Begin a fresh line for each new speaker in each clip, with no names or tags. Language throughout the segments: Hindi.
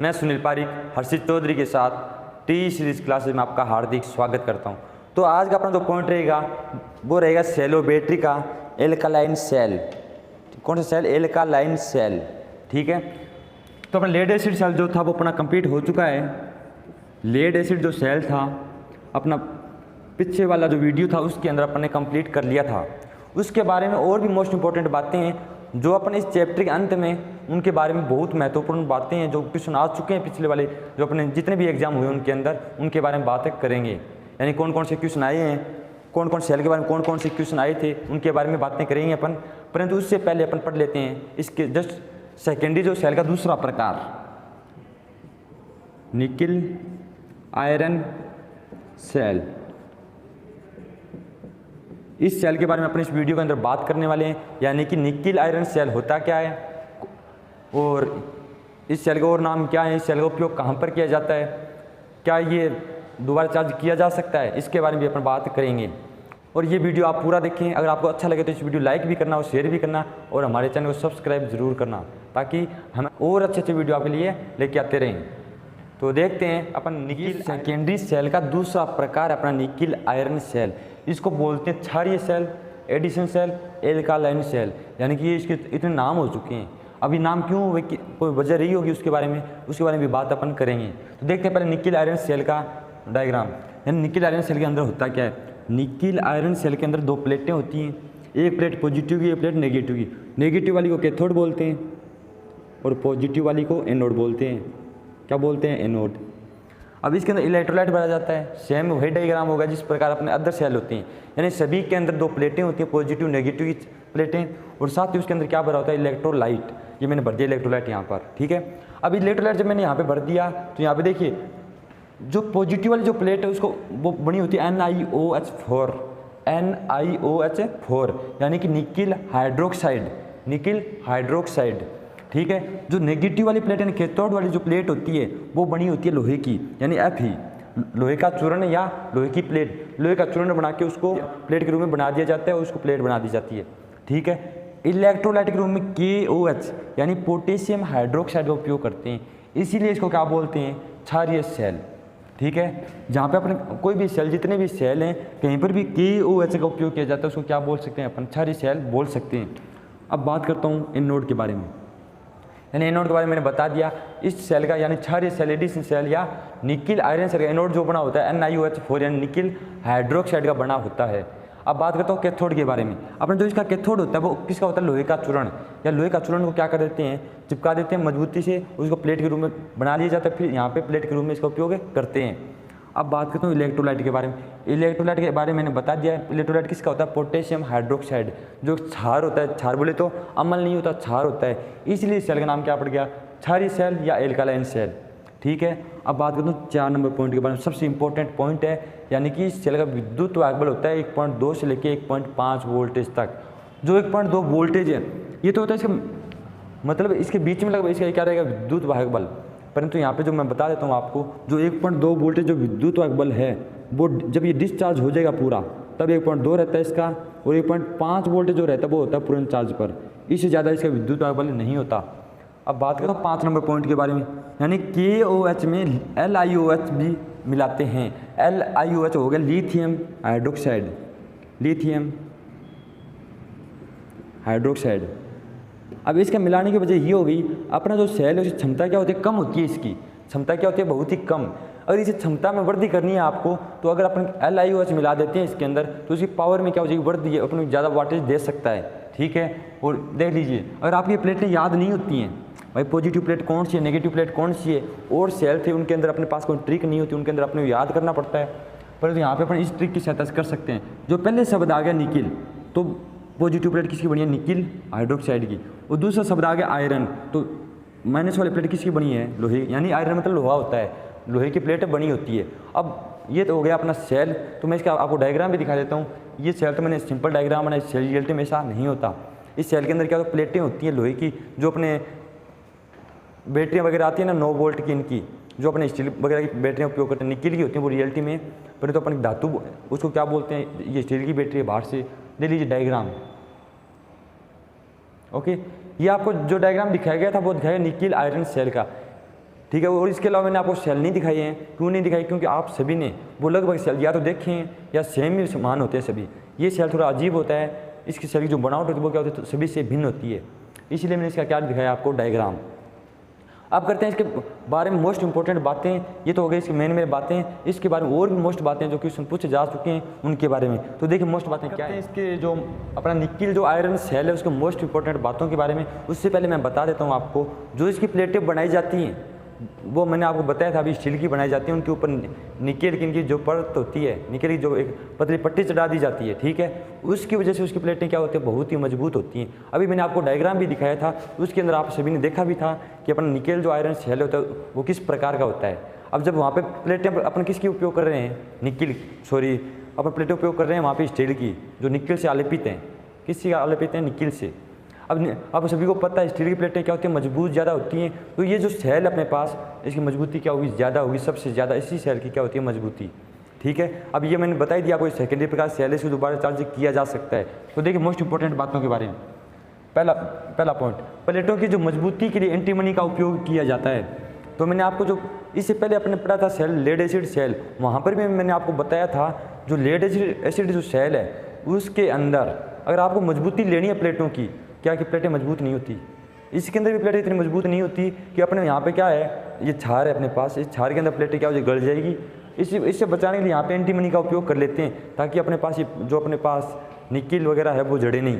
मैं सुनील पारिक हर्षित चौधरी के साथ टी सीरीज क्लासेस में आपका हार्दिक स्वागत करता हूं। तो आज का अपना जो पॉइंट रहेगा वो रहेगा सेलो बैटरी का एल्कालाइन सेल। कौन सा सेल? Alkaline cell. ठीक है, तो अपना लेड एसिड सेल जो था वो अपना कंप्लीट हो चुका है। लेड एसिड जो सेल था अपना पीछे वाला जो वीडियो था उसके अंदर अपन ने कंप्लीट कर लिया था। उसके बारे में और भी मोस्ट इंपॉर्टेंट बातें हैं जो अपन इस चैप्टर के अंत में उनके बारे में बहुत महत्वपूर्ण बातें हैं जो क्वेश्चन आ चुके हैं पिछले वाले जो अपने जितने भी एग्जाम हुए उनके अंदर, उनके बारे में बातें करेंगे। यानी कौन कौन से क्वेश्चन आए हैं, कौन कौन सेल के बारे में कौन कौन से क्वेश्चन आए थे, उनके बारे में बातें करेंगे अपन। परंतु उससे पहले अपन पढ़ लेते हैं इसके जस्ट सेकेंडरी जो सेल का दूसरा प्रकार, निकिल आयरन सेल। इस सेल के बारे में अपने इस वीडियो के अंदर बात करने वाले हैं, यानी कि निकिल आयरन सेल होता क्या है और इस सेल का और नाम क्या है, इस सेल का उपयोग कहाँ पर किया जाता है, क्या ये दोबारा चार्ज किया जा सकता है, इसके बारे में भी अपन बात करेंगे। और ये वीडियो आप पूरा देखें। अगर आपको अच्छा लगे तो इस वीडियो लाइक भी करना और शेयर भी करना और हमारे चैनल को सब्सक्राइब जरूर करना ताकि हम और अच्छे अच्छे वीडियो आपके लिए लेके आते रहें। तो देखते हैं अपन निकिल सेकेंडरी सेल का दूसरा प्रकार अपना निकिल आयरन सेल। इसको बोलते हैं क्षारीय cell, addition cell, alkaline cell. यानी कि इसके इतने नाम हो चुके हैं। अभी नाम क्यों हुए कि कोई वजह रही होगी उसके बारे में भी बात अपन करेंगे। तो देखते हैं पहले निकिल आयरन सेल का डायग्राम। यानी निकिल आयरन सेल के अंदर होता क्या है? निकिल आयरन सेल के अंदर दो प्लेटें होती हैं, एक प्लेट पॉजिटिव की, एक प्लेट नेगेटिव की। नेगेटिव वाली को कैथोड बोलते हैं और पॉजिटिव वाली को एनोड बोलते हैं। क्या बोलते हैं? एनोड। अब इसके अंदर इलेक्ट्रोलाइट भरा जाता है। सेम वही डायग्राम होगा जिस प्रकार अपने अदर सेल होती हैं। यानी सभी के अंदर दो प्लेटें होती हैं, पॉजिटिव नेगेटिव की प्लेटें, और साथ ही उसके अंदर क्या भरा होता है? इलेक्ट्रोलाइट। ये मैंने भर दिया इलेक्ट्रोलाइट यहाँ पर। ठीक है, अब इलेक्ट्रोलाइट जब मैंने यहाँ पे भर दिया तो यहाँ पे देखिए जो पॉजिटिव वाली जो प्लेट है उसको वो बनी होती है NiOH4, NiOH4 यानी कि निकिल हाइड्रोक्साइड, निकिल हाइड्रोक्साइड। ठीक है, जो नेगेटिव वाली प्लेट यानी कैथोड वाली जो प्लेट होती है वो बनी होती है लोहे की, यानी Fe, लोहे का चूर्ण या लोहे की प्लेट। लोहे का चूर्ण बना के उसको प्लेट के रूप में बना दिया जाता है और उसको प्लेट बना दी जाती है। ठीक है, इलेक्ट्रोलाइट के रूप में KOH यानी पोटेशियम हाइड्रोक्साइड का उपयोग करते हैं, इसीलिए इसको क्या बोलते हैं? क्षारीय सेल। ठीक है, जहाँ पे अपने कोई भी सेल, जितने भी सेल हैं, कहीं पर भी KOH का उपयोग किया जाता है उसको क्या बोल सकते हैं? अपन क्षारीय सेल बोल सकते हैं। अब बात करता हूँ एनोड के बारे में। यानी एनोड के बारे में मैंने बता दिया। इस सेल का यानी क्षारीय सेल, एडिशन सेल या निकिल आयरन सेल का एनोड जो बना होता है NiOH4 यानी निकिल हाइड्रोक्साइड का बना होता है। अब बात करता हूँ कैथोड के बारे में। अपना जो इसका कैथोड होता है वो किसका होता है? लोहे का चूर्ण। या लोहे का चूर्ण को क्या कर देते हैं? चिपका देते हैं मजबूती से, उसको प्लेट के रूप में बना लिया जाता है, फिर यहाँ पे प्लेट के रूप में इसका उपयोग करते हैं। अब बात करता हूँ इलेक्ट्रोलाइट के बारे में। इलेक्ट्रोलाइट के बारे में मैंने बता दिया है। इलेक्ट्रोलाइट किसका होता है? Potassium hydroxide. जो क्षार होता है, क्षार बोले तो अम्ल नहीं होता, क्षार होता है, इसलिए सेल का नाम क्या पड़ गया? क्षारीय सेल या एल्कालाइन सेल। ठीक है, अब बात करता हूँ 4 नंबर पॉइंट के बारे में। सबसे इंपॉर्टेंट पॉइंट है, यानी कि इस सेल का विद्युत वाहक बल होता है 1.2 से लेकर 1.5 वोल्टेज तक। जो 1.2 वोल्टेज है ये तो होता है इसका मतलब इसके बीच में लगभग इसका क्या रहेगा? विद्युत वाहक बल। परंतु यहाँ पे जो मैं बता देता हूँ आपको, जो 1.2 वोल्टेज जो विद्युत वाहक बल है वो जब ये डिस्चार्ज हो जाएगा पूरा तब 1.2 रहता है इसका, और 1.5 वोल्टेज जो रहता है वो होता है पूर्ण चार्ज पर। इससे ज़्यादा इसका विद्युत वाहक बल नहीं होता। अब बात करें 5 नंबर पॉइंट के बारे में। यानी KOH में LiOH भी मिलाते हैं। LiOH हो गया लिथियम हाइड्रोक्साइड, लिथियम हाइड्रोक्साइड। अब इसका मिलाने की वजह ये हो गई, अपना जो सेल है उसकी क्षमता क्या होती है? कम होती है। इसकी क्षमता क्या होती है? बहुत ही कम। अगर इसे क्षमता में वृद्धि करनी है आपको तो अगर अपन LiOH मिला देते हैं इसके अंदर तो उसकी पावर में क्या हो जाएगी? वृद्धि है, अपन ज़्यादा वाटेज दे सकता है। ठीक है, और देख लीजिए अगर आपकी ये प्लेटें याद नहीं होती हैं भाई पॉजिटिव प्लेट कौन सी है, नेगेटिव प्लेट कौन सी है, और सेल थे उनके अंदर अपने पास कोई ट्रिक नहीं होती, उनके अंदर अपने याद करना पड़ता है। परंतु यहाँ पे अपन इस ट्रिक की सहायता से कर सकते हैं। जो पहले शब्द आ गया निकिल, तो पॉजिटिव प्लेट किसकी बनी है? निकिल हाइड्रोक्साइड की। और दूसरा शब्द आ गया आयरन, तो माइनस वाली प्लेट किसकी बनी है? लोहे। यानी आयरन मतलब लोहा होता है, लोहे की प्लेट बनी होती है। अब ये तो हो गया अपना सेल। तो मैं इसका आपको डायग्राम भी दिखा देता हूँ। ये सेल तो मैंने सिंपल डायग्राम बनाया, सेल रियलिटी में ऐसा नहीं होता। इस सेल के अंदर क्या होता है? प्लेटें होती हैं लोहे की, जो अपने बैटरियाँ वगैरह आती है ना 9 वोल्ट की, इनकी जो अपने स्टील वगैरह की बैटरियाँ उपयोग करते हैं, निकिल की होती हैं वो रियलिटी में। पर तो अपन धातु उसको क्या बोलते हैं? ये स्टील की बैटरी है बाहर से। दे लीजिए डायग्राम। ओके, ये आपको जो डायग्राम दिखाया गया था वो दिखाया निकिल आयरन सेल का। ठीक है। और इसके अलावा मैंने आपको सेल नहीं दिखाई हैं, क्यों नहीं दिखाई, क्योंकि आप सभी ने वो लगभग सेल या तो देखे हैं या सेम ही समान होते हैं सभी। ये सेल थोड़ा अजीब होता है, इसकी सेल की जो बनावट होती है वो क्या होती है, तो सभी से भिन्न होती है, इसलिए मैंने इसका क्या दिखाया आपको, डायग्राम। अब करते हैं इसके बारे में मोस्ट इंपॉर्टेंट बातें, ये तो हो गई इसकी मेन बातें। इसके बारे में और भी मोस्ट बातें जो क्वेश्चन पूछे जा चुके हैं उनके बारे में, तो देखिए मोस्ट बातें क्या है। इसके जो अपना निकिल जो आयरन सेल है उसके मोस्ट इंपॉर्टेंट बातों के बारे में, उससे पहले मैं बता देता हूँ आपको, जो इसकी प्लेटें बनाई जाती हैं वो मैंने आपको बताया था, अभी स्टील की बनाई जाती है, उनके ऊपर निकेल की जो परत होती है, निकेल की जो एक पतली पट्टी चढ़ा दी जाती है, ठीक है। उसकी वजह से उसकी प्लेटें क्या होती है, बहुत ही मजबूत होती हैं। अभी मैंने आपको डायग्राम भी दिखाया था, उसके अंदर आप सभी ने देखा भी था कि अपना निकेल जो आयरन सेल होता है वो किस प्रकार का होता है। अब जब वहाँ पे प्लेटें अपन किसकी उपयोग कर रहे हैं, अपन प्लेटें उपयोग कर रहे हैं वहाँ पे स्टील की, जो निकेल से आलेपित हैं। किससे आलेपित हैं, निकेल से। अब सभी को पता है स्टील की प्लेटें क्या होती है, मजबूत ज़्यादा होती हैं। तो ये जो सेल अपने पास, इसकी मजबूती क्या होगी, ज़्यादा होगी, सबसे ज़्यादा इसी सेल की क्या होती है, मजबूती, ठीक है। अब ये मैंने बता ही दिया आपको, सेकेंडरी प्रकार सेल इसको दोबारा चार्ज किया जा सकता है। तो देखिए मोस्ट इंपॉर्टेंट बातों के बारे में, पहला पॉइंट, प्लेटों की जो मजबूती के लिए एंटीमनी का उपयोग किया जाता है। तो मैंने आपको जो इससे पहले अपने पढ़ा था सेल, लेड एसिड सेल, वहाँ पर भी मैंने आपको बताया था जो लेड एसिड जो सेल है उसके अंदर अगर आपको मजबूती लेनी है प्लेटों की, क्या कि प्लेटें मजबूत नहीं होती, इसके अंदर भी प्लेटें इतनी मजबूत नहीं होती कि अपने यहाँ पे क्या है, ये छार है अपने पास, इस छार के अंदर प्लेटें क्या हो जाए, गल जाएगी। इससे बचाने के लिए यहाँ पे एंटीमनी का उपयोग कर लेते हैं, ताकि अपने पास जो अपने पास निकिल वगैरह है वो जड़े नहीं।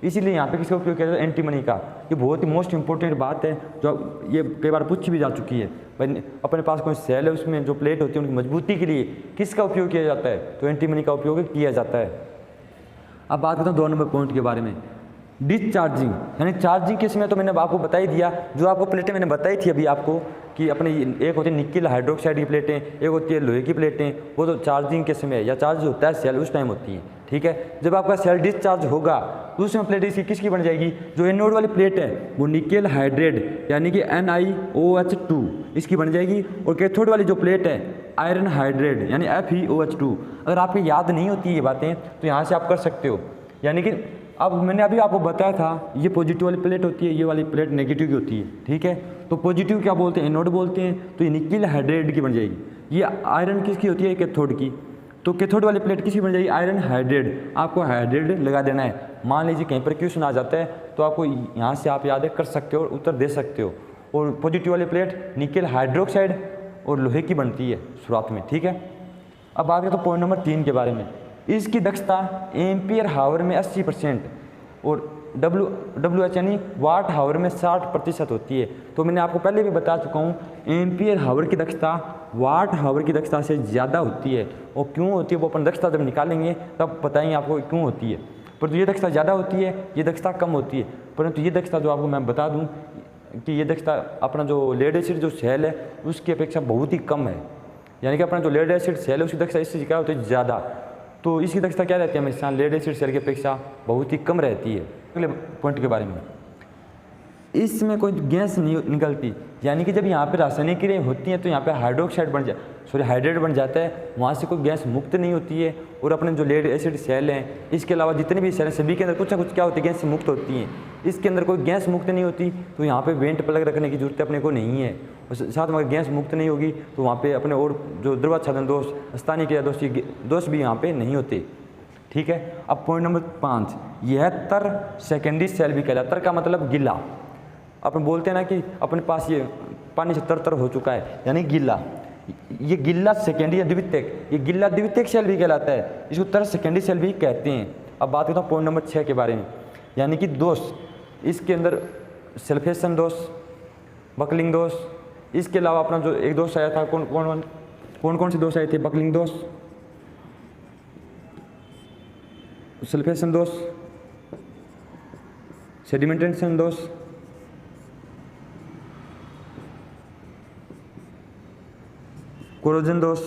इसीलिए यहाँ पे किसका उपयोग किया जाता है, एंटीमनी का। ये बहुत ही मोस्ट इंपॉर्टेंट बात है जो ये कई बार पूछी भी जा चुकी है। अपने पास कोई सेल है उसमें जो प्लेट होती है उनकी मजबूती के लिए किसका उपयोग किया जाता है, तो एंटीमनी का उपयोग किया जाता है। अब बात करता हूँ 2 नंबर पॉइंट के बारे में, डिस्चार्जिंग यानी चार्जिंग के समय। तो मैंने आपको बता ही दिया, जो आपको प्लेटें मैंने बताई थी अभी आपको कि अपने एक होती है निकिल हाइड्रोक्साइड की प्लेटें, एक होती है लोहे की प्लेटें, वो तो चार्जिंग के समय या चार्ज होता है सेल उस टाइम होती हैं, ठीक है। जब आपका सेल डिस्चार्ज होगा तो उसमें प्लेट इसकी किसकी बन जाएगी, जो एनोड वाली प्लेट है वो निकेल हाइड्रेट यानी कि NiOH2 इसकी बन जाएगी, और कैथोड वाली जो प्लेट है आयरन हाइड्रेट यानी FeOH2। अगर आपको याद नहीं होती ये बातें तो यहाँ से आप कर सकते हो। यानी कि अब मैंने अभी आपको बताया था ये पॉजिटिव वाली प्लेट होती है, ये वाली प्लेट नेगेटिव की होती है, ठीक है। तो पॉजिटिव क्या बोलते हैं, एनोड बोलते हैं, तो ये निकिल हाइड्रेट की बन जाएगी। ये आयरन किसकी होती है, कैथोड की, तो कैथोड वाली प्लेट किसकी बन जाएगी, आयरन हाइड्रेट। आपको हाइड्रेट लगा देना है। मान लीजिए कहीं पर क्वेश्चन आ जाता है तो आपको यहाँ से आप याद कर सकते हो और उत्तर दे सकते हो। और पॉजिटिव वाली प्लेट निकिल हाइड्रोक्साइड और लोहे की बनती है शुरुआत में, ठीक है। अब बात करें तो पॉइंट नंबर 3 के बारे में, इसकी दक्षता एम्पियर हावर में 80% और WH यानी वाट हावर में 60% होती है। तो मैंने आपको पहले भी बता चुका हूँ, एम्पियर हावर की दक्षता वाट हावर की दक्षता से ज़्यादा होती है। और क्यों होती है वो अपन दक्षता जब निकालेंगे तब बताएंगे आपको क्यों होती है। परंतु ये दक्षता ज़्यादा होती है, ये दक्षता कम होती है। परंतु ये दक्षता जो आपको मैं बता दूँ कि ये दक्षता अपना जो लेड एसिड जो सेल है उसकी अपेक्षा बहुत ही कम है। यानी कि अपना जो लेड एसिड सेल है उसकी दक्षता इससे क्या होती है, ज़्यादा। तो इसकी दक्षता क्या रहती है हमेशा लेड एसिड सेल की अपेक्षा बहुत ही कम रहती है। अगले पॉइंट के बारे में, इसमें कोई गैस नहीं निकलती। यानी कि जब यहाँ पे रासायनिक क्रियाएं होती हैं तो यहाँ पे हाइड्रेट बन जाता है, वहाँ से कोई गैस मुक्त नहीं होती है। और अपने जो लेड एसिड सेल हैं इसके अलावा जितने भी सेल हैं सभी के अंदर कुछ ना कुछ क्या होती है, गैस मुक्त होती हैं। इसके अंदर कोई गैस मुक्त नहीं होती तो यहाँ पे वेंट प्लग रखने की जरूरत अपने को नहीं है। और साथ में अगर गैस मुक्त नहीं होगी तो वहाँ पे अपने और जो द्रवाच्छादन दोष, स्थानीय क्रिया दोष भी यहाँ पे नहीं होते, ठीक है। अब पॉइंट नंबर 5, यह तर सेकेंडरी सेल भी कहलाता है। तर का मतलब गीला। अपन बोलते हैं ना कि अपने पास ये पानी से तर हो चुका है यानी गीला। ये गिल्ला सेकेंडरी या द्वितीयक, ये गिल्ला द्वितीयक सेल भी कहलाता है, इसको तर सेकेंडरी सेल भी कहते हैं। अब बात करता हूँ पॉइंट नंबर 6 के बारे में, यानी कि दोष। इसके अंदर सल्फेशन दोष, बकलिंग दोष, इसके अलावा अपना जो एक दोष आया था, कौन कौन से दोष आए थे, बकलिंग दोष, सल्फेशन दोष, सेडिमेंटेशन दोष, कोरोजन दोष।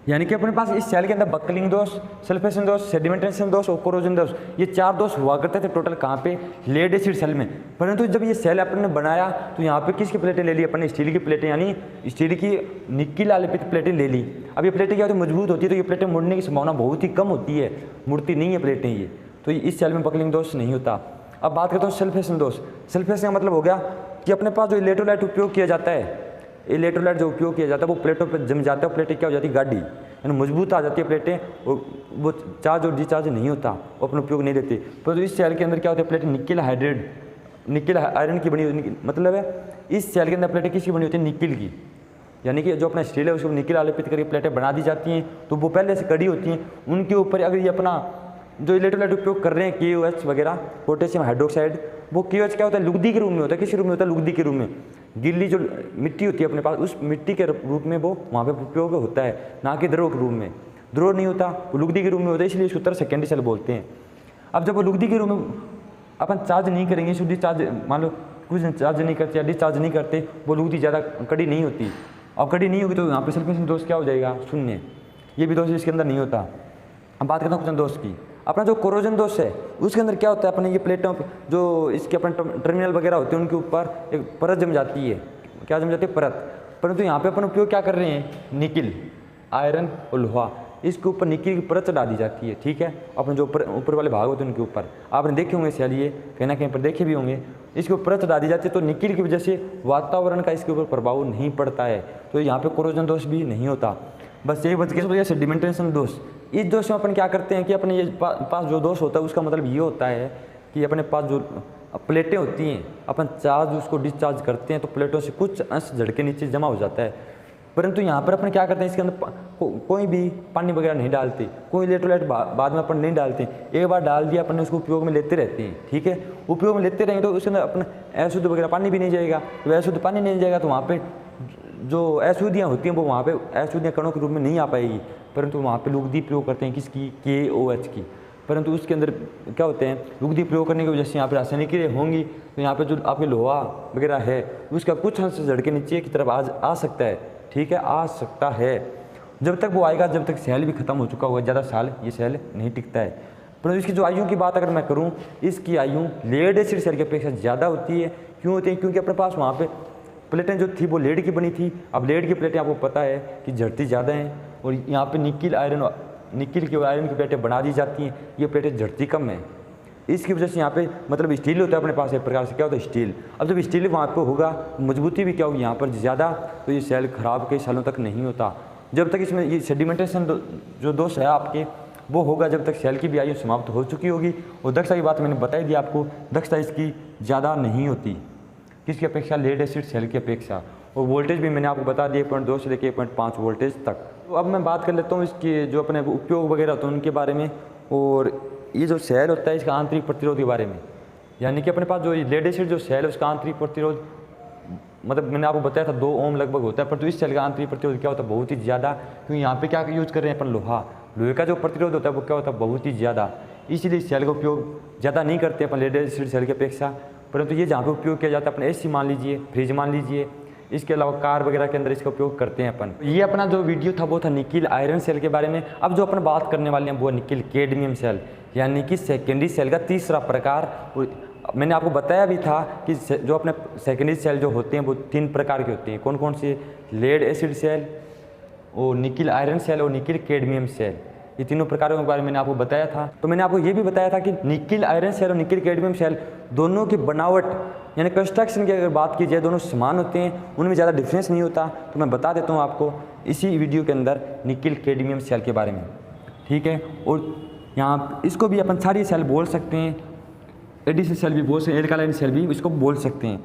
यानी कि अपने पास इस सेल के अंदर बकलिंग दोष, सल्फेशन दोष, सेडिमेंटेशन दोष और कोरोजन दोष, ये 4 दोष हुआ करते थे टोटल। कहाँ पे, लेड एसिड सेल में। परंतु जब ये सेल अपन ने बनाया तो यहाँ पे किसकी प्लेटें ले ली, अपन ने स्टील की प्लेटें, यानी स्टील की निकिल आलेपित प्लेटें ले ली। अब ये प्लेटें क्या होती है, मजबूत होती है, तो ये प्लेटें मुड़ने की संभावना बहुत ही कम होती है, मुड़ती नहीं है प्लेटें ये। तो इस सेल में बकलिंग दोष नहीं होता। अब बात करता हूँ सल्फेशन दोष। सल्फेशन का मतलब हो गया कि अपने पास जो इलेक्ट्रोलाइट उपयोग किया जाता है, इलेक्ट्रोलाइट जो उपयोग किया जाता है वो प्लेटों पर जम जाता है, प्लेटें क्या हो जाती है गाढ़ी, यानी मजबूत आ जाती है प्लेटें, और वो चार्ज और डिस्चार्ज नहीं होता, वो अपना उपयोग नहीं देती। पर इस सेल के अंदर क्या होता है, प्लेटें निकिल हाइड्रेट, निकिल आयरन की बनी होती, मतलब है इस सेल के अंदर प्लेटें किसकी बनी होती है, निकिल की, यानी कि जो अपना स्टील है उसको निकिल आलेपित करके प्लेटें बना दी जाती हैं, तो वो पहले से कड़ी होती हैं। उनके ऊपर अगर ये अपना जो इलेक्ट्रोलाइट उपयोग कर रहे हैं KOH वगैरह, पोटेशियम हाइड्रोक्साइड, वो KOH क्या होता है, लुगदी के रूप में होता है। किस रूप में होता है, लुगदी के रूप में। गिल्ली जो मिट्टी होती है अपने पास, उस मिट्टी के रूप में वो वहाँ पे उपयोग होता है, ना कि द्रव के रूप में। द्रव नहीं होता, वो लुगदी के रूप में होता है, इसलिए इसको तरह सेकेंडरी सेल बोलते हैं। अब जब वो लुगदी के रूप में अपन चार्ज नहीं करेंगे, शुद्ध डिस्चार्ज मान लो कुछ चार्ज नहीं करते या डिस्चार्ज नहीं करते, वो लुगदी ज़्यादा कड़ी नहीं होती। अब कड़ी नहीं होगी तो यहाँ पे सल्फेशन दोष क्या हो जाएगा, शून्य। ये भी दोष इसके अंदर नहीं होता। अब बात करता हूँ कुछ दोष की। अपना जो कोरोजन दोष है उसके अंदर क्या होता है, अपने ये प्लेटों जो इसके अपने टर्मिनल वगैरह होते हैं उनके ऊपर एक परत जम जाती है। क्या जम जाती है, परत। परंतु यहाँ पे अपन उपयोग क्या कर रहे हैं, निकिल, आयरन और लोहा, इसके ऊपर निकिल की परत चढ़ा दी जाती है। ठीक है, अपने जो ऊपर वाले भाग होते हैं उनके ऊपर आपने देखे होंगे शायद, ये कहीं ना कहीं पर देखे भी होंगे, इसके ऊपर परत चढ़ा दी जाती है। तो निकिल की वजह से वातावरण का इसके ऊपर प्रभाव नहीं पड़ता है, तो यहाँ पे कोरोजन दोष भी नहीं होता। बस यही बच गया सेडिमेंटेशन दोष। इस दोष में अपन क्या करते हैं कि अपने ये पास जो दोष होता है उसका मतलब ये होता है कि अपने पास जो प्लेटें होती हैं, अपन चार्ज उसको डिस्चार्ज करते हैं तो प्लेटों से कुछ अंश झड़के नीचे जमा हो जाता है। परंतु यहाँ पर अपन क्या करते हैं, इसके अंदर कोई भी पानी वगैरह नहीं डालते, कोई इलेक्ट्रोलाइट बाद में अपन नहीं डालते। एक बार डाल दिया अपन ने, उसको उपयोग में लेते रहते हैं। ठीक है, उपयोग में लेते रहेंगे तो उसके अंदर अपना अशुद्ध वगैरह पानी भी नहीं जाएगा। तो अशुद्ध पानी नहीं जाएगा तो वहाँ पे जो अशुद्धियाँ होती हैं वो वहाँ पे अशुद्धियाँ कणों के रूप में नहीं आ पाएगी, परंतु वहाँ पे लुगदी प्रयोग करते हैं किसकी, KOH की। परंतु उसके अंदर क्या होते हैं, लुगदी प्रयोग करने की वजह से यहाँ पर रासायनिक क्रिया होंगी, तो यहाँ पे जो आपके लोहा वगैरह है उसका कुछ अंश झड़के नीचे की तरफ आ सकता है। ठीक है, आ सकता है। जब तक वो आएगा, जब तक सेल भी खत्म हो चुका होगा, ज़्यादा साल ये सेल नहीं टिकता है। परंतु इसकी जो आयु की बात अगर मैं करूँ, इसकी आयु लेड एसिड सेल की अपेक्षा ज़्यादा होती है। क्यों होती है, क्योंकि अपने पास वहाँ पे प्लेटें जो थी वो लेड की बनी थी। अब लेड की प्लेटें आपको पता है कि झड़ती ज़्यादा हैं, और यहाँ पे निकिल की और आयरन की प्लेटें बना दी जाती हैं, ये प्लेटें झड़ती कम है। इसकी वजह से यहाँ पे मतलब स्टील होता है अपने पास, एक प्रकार से क्या होता है स्टील। अब जब स्टील वहाँ पे होगा, मजबूती भी क्या होगी यहाँ पर ज़्यादा, तो ये सेल खराब कई सालों तक नहीं होता। जब तक इसमें ये सेडिमेंटेशन जो दोष है आपके वो होगा, जब तक सेल की भी आयु समाप्त हो चुकी होगी। और दक्षता की बात मैंने बताई दी आपको, दक्षता इसकी ज़्यादा नहीं होती किसकी अपेक्षा, लेड एसिड सेल की अपेक्षा। और वोल्टेज भी मैंने आपको बता दिया 1.2 से लेकर 1.5 वोल्टेज तक। तो अब मैं बात कर लेता हूँ इसके जो अपने उपयोग वगैरह होते हैं उनके बारे में, और ये जो सेल होता है इसका आंतरिक प्रतिरोध के बारे में। यानी कि अपने पास जो लेड एसिड जो सेल है उसका आंतरिक प्रतिरोध मतलब मैंने आपको बताया था 2 ओम लगभग होता है, परंतु इस सेल का आंतरिक प्रतिरोध क्या होता है, बहुत ही ज़्यादा। क्योंकि यहाँ पे क्या यूज कर रहे हैं अपन, लोहे का जो प्रतिरोध होता है वो क्या होता है, बहुत ही ज़्यादा। इसीलिए इस सेल का उपयोग ज़्यादा नहीं करते अपन लेड एसिड सेल की अपेक्षा। परंतु ये जहाँ पे उपयोग किया जाता है अपने AC मान लीजिए, फ्रिज मान लीजिए, इसके अलावा कार वगैरह के अंदर इसका उपयोग करते हैं अपन। ये अपना जो वीडियो था वो था निकिल आयरन सेल के बारे में। अब जो अपन बात करने वाले हैं वो निकिल कैडमियम सेल, यानी कि सेकेंडरी सेल का तीसरा प्रकार। मैंने आपको बताया भी था कि जो अपने सेकेंडरी सेल जो होते हैं वो 3 प्रकार के होते हैं। कौन कौन से, लेड एसिड सेल, और निकिल आयरन सेल और निकिल कैडमियम सेल, ये तीनों प्रकारों के बारे में मैंने आपको बताया था। तो मैंने आपको ये भी बताया था कि निकिल आयरन सेल और निकिल कैडमियम सेल दोनों की बनावट यानी कंस्ट्रक्शन की अगर बात की जाए दोनों समान होते हैं, उनमें ज़्यादा डिफरेंस नहीं होता। तो मैं बता देता हूँ आपको इसी वीडियो के अंदर निकिल कैडमियम सेल के बारे में। ठीक है, और यहाँ इसको भी अपन सारी सेल बोल सकते हैं, एडिसिव सेल भी बोल सकते हैं, एल्कालाइन सेल भी इसको बोल सकते हैं।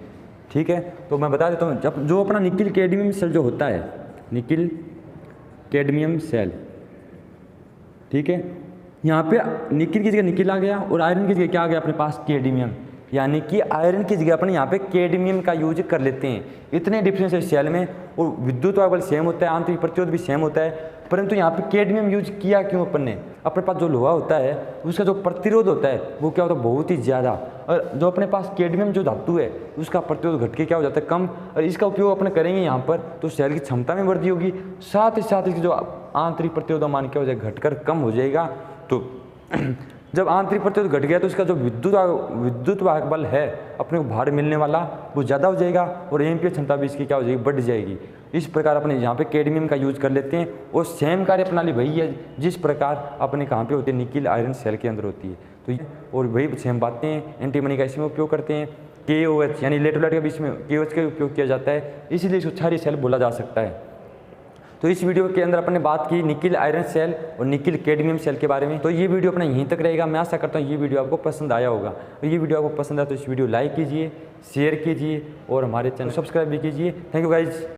ठीक है, तो मैं बता देता हूँ, जब जो अपना निकिल कैडमियम सेल जो होता है, निकिल कैडमियम सेल, ठीक है, यहाँ पे निकिल की जगह निकिल आ गया और आयरन की जगह क्या आ गया अपने पास, कैडमियम। यानी कि आयरन की जगह अपने यहाँ पे कैडमियम का यूज कर लेते हैं। इतने डिफरेंस है सेल में, और विद्युत वाहक सेम होता है, आंतरिक प्रतिरोध भी सेम होता है, परंतु यहाँ पे कैडमियम यूज किया क्यों अपन ने, अपने पास जो लोहा होता है उसका जो प्रतिरोध होता है वो क्या होता है, बहुत ही ज़्यादा। और जो अपने पास कैडमियम जो धातु है उसका प्रतिरोध घट के क्या हो जाता है, कम। और इसका उपयोग अपन करेंगे यहाँ पर तो सेल की क्षमता में वृद्धि होगी, साथ ही साथ इसकी जो आंतरिक प्रतिरोध मान क्या हो जाएगा, घटकर कम हो जाएगा। तो जब आंतरिक प्रतिरोध घट गया तो इसका जो विद्युत वाहक बल है अपने को भार मिलने वाला वो ज़्यादा हो जाएगा, और एम्पीयर क्षमता भी इसकी क्या हो जाएगी, बढ़ जाएगी। इस प्रकार अपने यहाँ पे कैडमियम का यूज कर लेते हैं, और सेम कार्य प्रणाली वही है जिस प्रकार अपने कहाँ पे होती है, निकिल आयरन सेल के अंदर होती है। तो और वही सेम बातें एंटीमनी का इसमें उपयोग करते हैं, KOH यानी इलेक्ट्रोलाइट के बीच में KOH का उपयोग किया जाता है, इसलिए इसको क्षारीय सेल बोला जा सकता है। तो इस वीडियो के अंदर अपन ने बात की निकिल आयरन सेल और निकिल कैडमियम सेल के बारे में। तो ये वीडियो अपना यहीं तक रहेगा। मैं आशा करता हूँ ये वीडियो आपको पसंद आया होगा। तो ये वीडियो आपको पसंद आया तो इस वीडियो लाइक कीजिए, शेयर कीजिए और हमारे चैनल सब्सक्राइब भी कीजिए। Thank you guys.